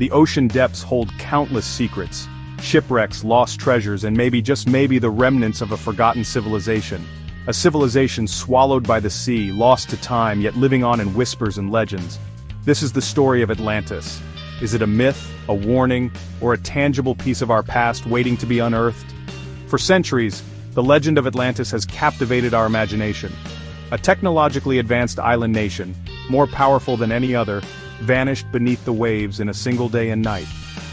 The ocean depths hold countless secrets, shipwrecks, lost treasures, and maybe, just maybe, the remnants of a forgotten civilization. A civilization swallowed by the sea, lost to time, yet living on in whispers and legends. This is the story of Atlantis. Is it a myth, a warning, or a tangible piece of our past waiting to be unearthed? For centuries, the legend of Atlantis has captivated our imagination. A technologically advanced island nation, more powerful than any other, vanished beneath the waves in a single day and night.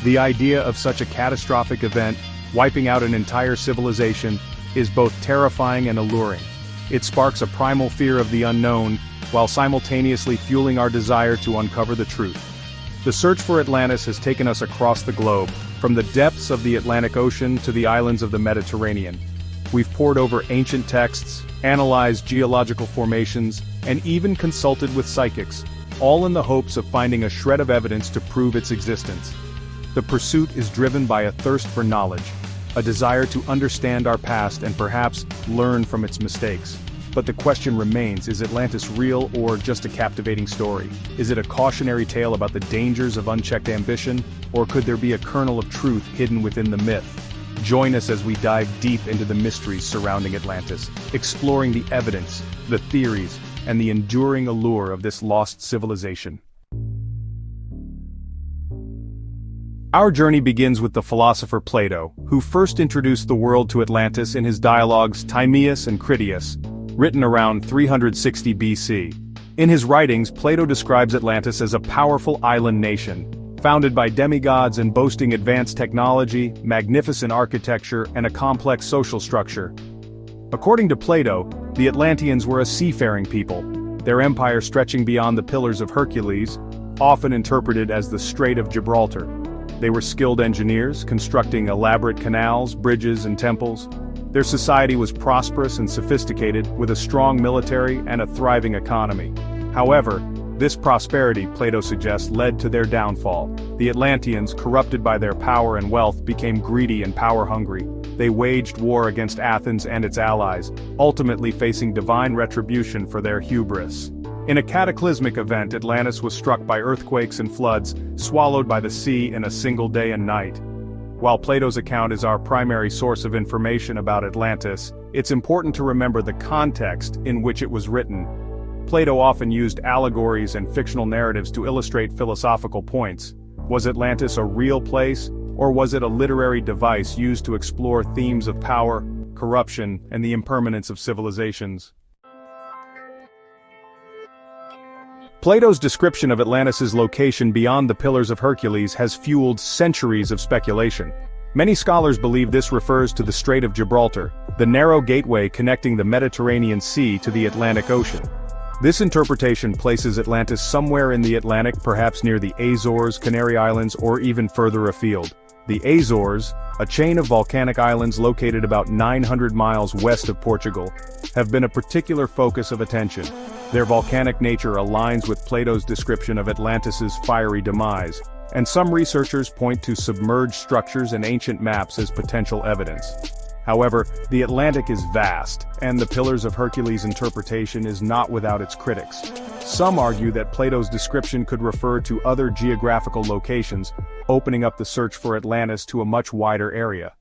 The idea of such a catastrophic event, wiping out an entire civilization, is both terrifying and alluring. It sparks a primal fear of the unknown, while simultaneously fueling our desire to uncover the truth. The search for Atlantis has taken us across the globe, from the depths of the Atlantic Ocean to the islands of the Mediterranean. We've pored over ancient texts, analyzed geological formations, and even consulted with psychics, all in the hopes of finding a shred of evidence to prove its existence. The pursuit is driven by a thirst for knowledge, a desire to understand our past and perhaps learn from its mistakes. But the question remains, is Atlantis real or just a captivating story? Is it a cautionary tale about the dangers of unchecked ambition, or could there be a kernel of truth hidden within the myth? Join us as we dive deep into the mysteries surrounding Atlantis, exploring the evidence, the theories, and the enduring allure of this lost civilization. Our journey begins with the philosopher Plato, who first introduced the world to Atlantis in his dialogues Timaeus and Critias, written around 360 BC. In his writings, Plato describes Atlantis as a powerful island nation, founded by demigods and boasting advanced technology, magnificent architecture, and a complex social structure. According to Plato, the Atlanteans were a seafaring people, their empire stretching beyond the Pillars of Hercules, often interpreted as the Strait of Gibraltar. They were skilled engineers, constructing elaborate canals, bridges, and temples. Their society was prosperous and sophisticated, with a strong military and a thriving economy. However, this prosperity, Plato suggests, led to their downfall. The Atlanteans, corrupted by their power and wealth, became greedy and power-hungry. They waged war against Athens and its allies, ultimately facing divine retribution for their hubris. In a cataclysmic event, Atlantis was struck by earthquakes and floods, swallowed by the sea in a single day and night. While Plato's account is our primary source of information about Atlantis, it's important to remember the context in which it was written. Plato often used allegories and fictional narratives to illustrate philosophical points. Was Atlantis a real place, or was it a literary device used to explore themes of power, corruption, and the impermanence of civilizations? Plato's description of Atlantis's location beyond the Pillars of Hercules has fueled centuries of speculation. Many scholars believe this refers to the Strait of Gibraltar, the narrow gateway connecting the Mediterranean Sea to the Atlantic Ocean. This interpretation places Atlantis somewhere in the Atlantic, perhaps near the Azores, Canary Islands, or even further afield. The Azores, a chain of volcanic islands located about 900 miles west of Portugal, have been a particular focus of attention. Their volcanic nature aligns with Plato's description of Atlantis's fiery demise, and some researchers point to submerged structures and ancient maps as potential evidence. However, the Atlantic is vast, and the Pillars of Hercules interpretation is not without its critics. Some argue that Plato's description could refer to other geographical locations, opening up the search for Atlantis to a much wider area.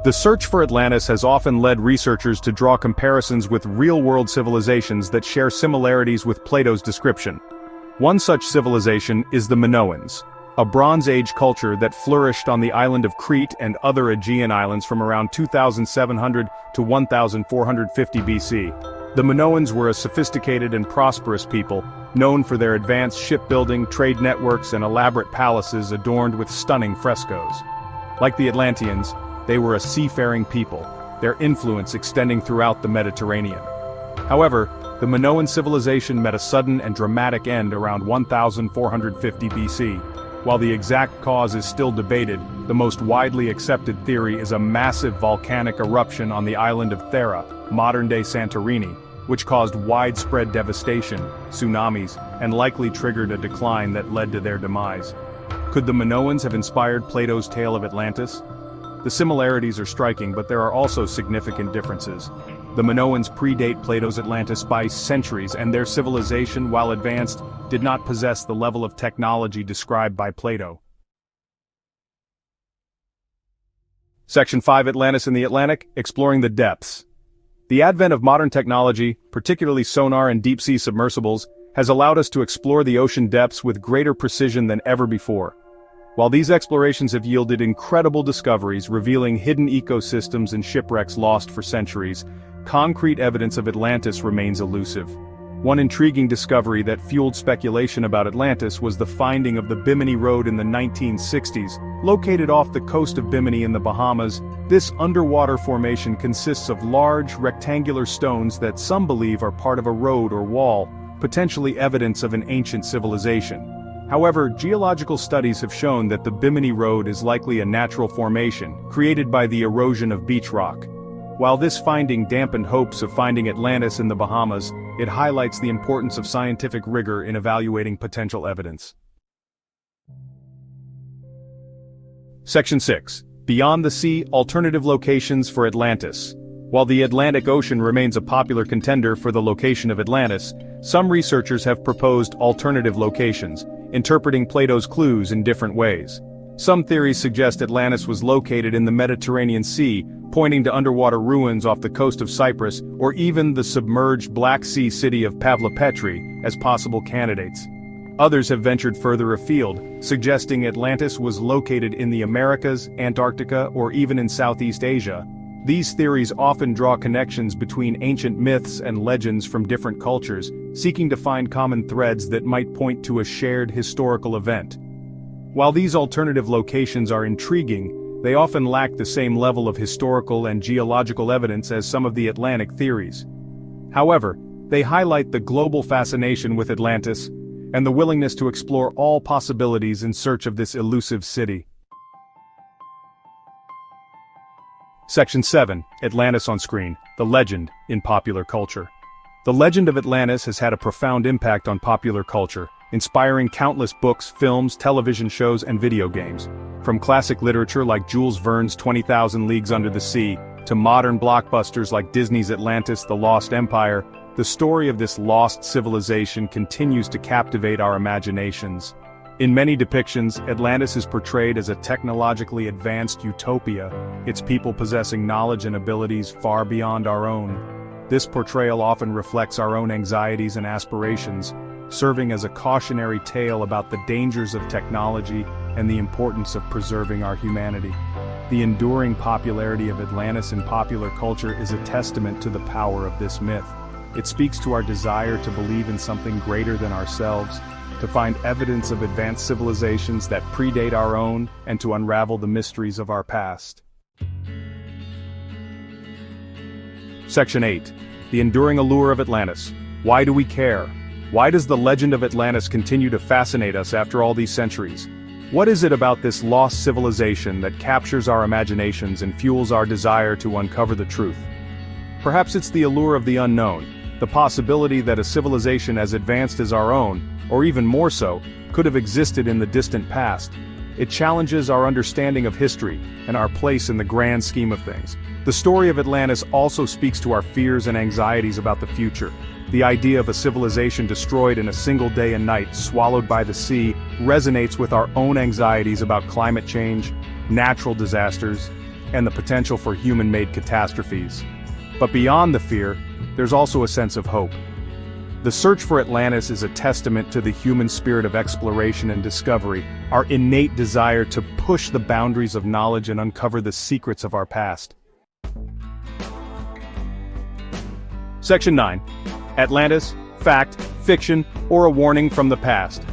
The search for Atlantis has often led researchers to draw comparisons with real-world civilizations that share similarities with Plato's description. One such civilization is the Minoans, a Bronze Age culture that flourished on the island of Crete and other Aegean islands from around 2700 to 1450 BC. The Minoans were a sophisticated and prosperous people, known for their advanced shipbuilding, trade networks, and elaborate palaces adorned with stunning frescoes. Like the Atlanteans, they were a seafaring people, their influence extending throughout the Mediterranean. However, the Minoan civilization met a sudden and dramatic end around 1450 BC. While the exact cause is still debated, the most widely accepted theory is a massive volcanic eruption on the island of Thera, modern-day Santorini, which caused widespread devastation, tsunamis, and likely triggered a decline that led to their demise. Could the Minoans have inspired Plato's tale of Atlantis? The similarities are striking, but there are also significant differences. The Minoans predate Plato's Atlantis by centuries, and their civilization, while advanced, did not possess the level of technology described by Plato. Section 5: Atlantis and the Atlantic, exploring the depths. The advent of modern technology, particularly sonar and deep-sea submersibles, has allowed us to explore the ocean depths with greater precision than ever before. While these explorations have yielded incredible discoveries revealing hidden ecosystems and shipwrecks lost for centuries, concrete evidence of Atlantis remains elusive. One intriguing discovery that fueled speculation about Atlantis was the finding of the Bimini Road in the 1960s. Located off the coast of Bimini in the Bahamas, this underwater formation consists of large, rectangular stones that some believe are part of a road or wall, potentially evidence of an ancient civilization. However, geological studies have shown that the Bimini Road is likely a natural formation, created by the erosion of beach rock. While this finding dampened hopes of finding Atlantis in the Bahamas, it highlights the importance of scientific rigor in evaluating potential evidence. Section 6: Beyond the Sea, Alternative Locations for Atlantis. While the Atlantic Ocean remains a popular contender for the location of Atlantis, some researchers have proposed alternative locations, interpreting Plato's clues in different ways. Some theories suggest Atlantis was located in the Mediterranean Sea, pointing to underwater ruins off the coast of Cyprus, or even the submerged Black Sea city of Pavlopetri, as possible candidates. Others have ventured further afield, suggesting Atlantis was located in the Americas, Antarctica, or even in Southeast Asia. These theories often draw connections between ancient myths and legends from different cultures, seeking to find common threads that might point to a shared historical event. While these alternative locations are intriguing, they often lack the same level of historical and geological evidence as some of the Atlantic theories. However, they highlight the global fascination with Atlantis, and the willingness to explore all possibilities in search of this elusive city. Section 7: Atlantis on Screen, the Legend in Popular Culture. The legend of Atlantis has had a profound impact on popular culture, inspiring countless books, films, television shows, and video games. From classic literature like Jules Verne's 20,000 Leagues Under the Sea, to modern blockbusters like Disney's Atlantis: The Lost Empire, the story of this lost civilization continues to captivate our imaginations. In many depictions, Atlantis is portrayed as a technologically advanced utopia, its people possessing knowledge and abilities far beyond our own. This portrayal often reflects our own anxieties and aspirations, serving as a cautionary tale about the dangers of technology and the importance of preserving our humanity. The enduring popularity of Atlantis in popular culture is a testament to the power of this myth. It speaks to our desire to believe in something greater than ourselves, to find evidence of advanced civilizations that predate our own, and to unravel the mysteries of our past. Section 8: The Enduring Allure of Atlantis. Why do we care? Why does the legend of Atlantis continue to fascinate us after all these centuries? What is it about this lost civilization that captures our imaginations and fuels our desire to uncover the truth? Perhaps it's the allure of the unknown, the possibility that a civilization as advanced as our own, or even more so, could have existed in the distant past. It challenges our understanding of history and our place in the grand scheme of things. The story of Atlantis also speaks to our fears and anxieties about the future. The idea of a civilization destroyed in a single day and night, swallowed by the sea, resonates with our own anxieties about climate change, natural disasters, and the potential for human-made catastrophes. But beyond the fear, there's also a sense of hope. The search for Atlantis is a testament to the human spirit of exploration and discovery, our innate desire to push the boundaries of knowledge and uncover the secrets of our past. Section 9: Atlantis, fact, fiction, or a warning from the past.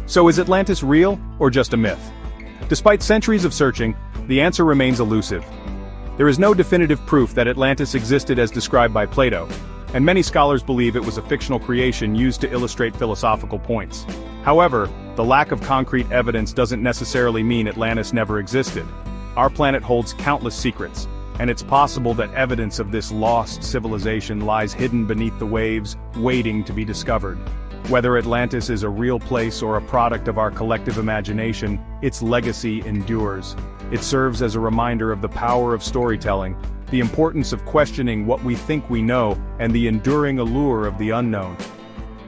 So is Atlantis real, or just a myth? Despite centuries of searching, the answer remains elusive. There is no definitive proof that Atlantis existed as described by Plato, and many scholars believe it was a fictional creation used to illustrate philosophical points. However, the lack of concrete evidence doesn't necessarily mean Atlantis never existed. Our planet holds countless secrets, and it's possible that evidence of this lost civilization lies hidden beneath the waves, waiting to be discovered. Whether Atlantis is a real place or a product of our collective imagination, its legacy endures. It serves as a reminder of the power of storytelling, the importance of questioning what we think we know, and the enduring allure of the unknown.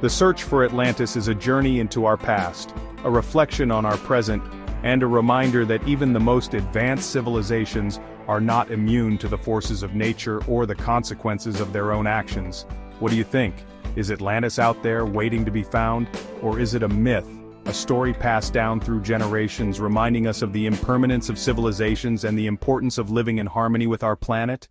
The search for Atlantis is a journey into our past, a reflection on our present, and a reminder that even the most advanced civilizations are not immune to the forces of nature or the consequences of their own actions. What do you think? Is Atlantis out there waiting to be found? Or is it a myth, a story passed down through generations reminding us of the impermanence of civilizations and the importance of living in harmony with our planet?